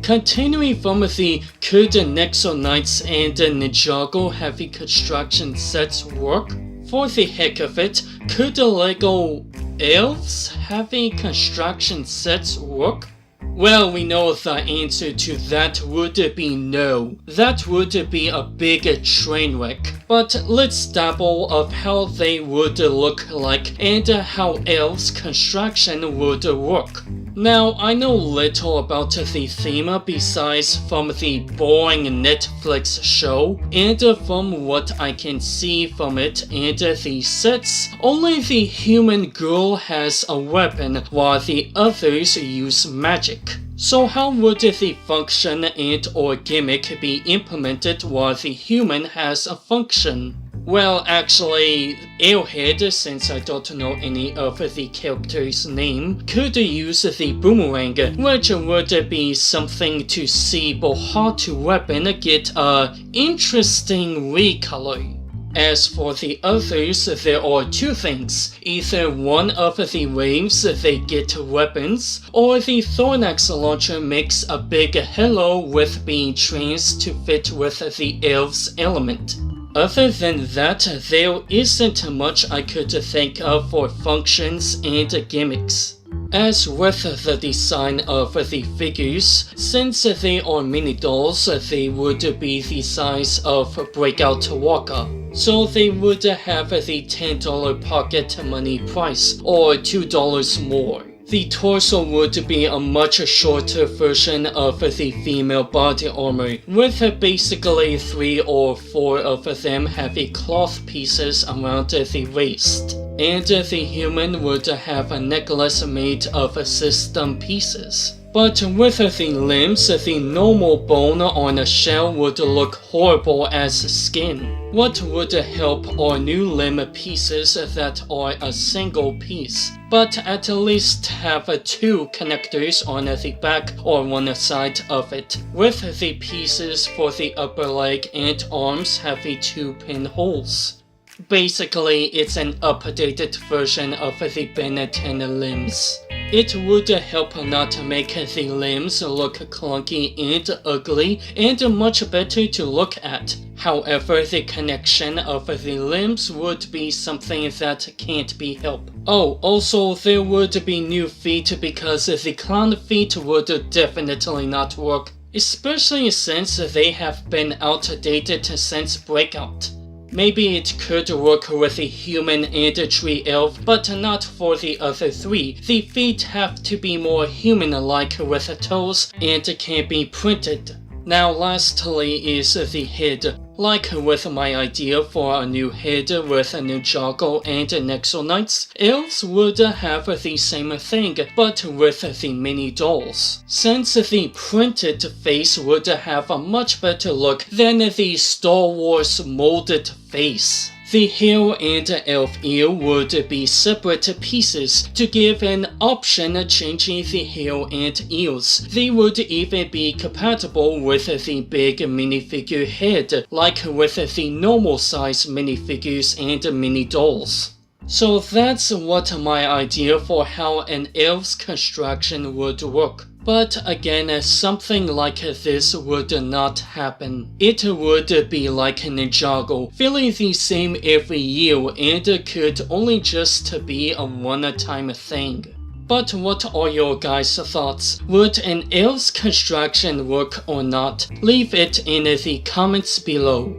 Continuing from the could Nexo Knights and Ninjago heavy construction sets work? For the heck of it, could LEGO Elves heavy construction sets work? Well, we know the answer to that would be no. That would be a big train wreck. But let's dabble of how they would look like and how Elves construction would work. Now, I know little about the theme besides from the boring Netflix show, and from what I can see from it and the sets, only the human girl has a weapon while the others use magic. So how would the function and or gimmick be implemented while the human has a function? Well, actually, Airhead, since I don't know any of the characters' name, could use the boomerang, which would be something to see Bohatu weapon get a interesting recolor. As for the others, there are two things. Either one of the waves they get weapons, or the Thornax launcher makes a big hello with being trans to fit with the elves element. Other than that, there isn't much I could think of for functions and gimmicks. As with the design of the figures, since they are mini dolls, they would be the size of Breakout Walker. So they would have the $10 pocket money price, or $2 more. The torso would be a much shorter version of the female body armor, with basically 3 or 4 of them heavy cloth pieces around the waist. And the human would have a necklace made of system pieces. But with the limbs, the normal bone on a shell would look horrible as skin. What would help are new limb pieces that are a single piece, but at least have 2 connectors on the back or one side of it, with the pieces for the upper leg and arms having 2 pinholes. Basically, it's an updated version of the Benetton limbs. It would help not make the limbs look clunky and ugly and much better to look at. However, the connection of the limbs would be something that can't be helped. Oh, also there would be new feet because the clown feet would definitely not work, especially since they have been outdated since Breakout. Maybe it could work with a human and a tree elf, but not for the other 3. The feet have to be more human-like with toes and can be printed. Now lastly is the head. Like with my idea for a new head with Ninjago and Nexo Knights, elves would have the same thing, but with the mini dolls. Since the printed face would have a much better look than the Star Wars molded face. The hair and elf ear would be separate pieces to give an option changing the hair and ears. They would even be compatible with the big minifigure head, like with the normal size minifigures and mini dolls. So that's what my idea for how an elf's construction would work. But again, something like this would not happen. It would be like Ninjago, feeling the same every year and could only just be a one-time thing. But what are your guys' thoughts? Would an elf's construction work or not? Leave it in the comments below.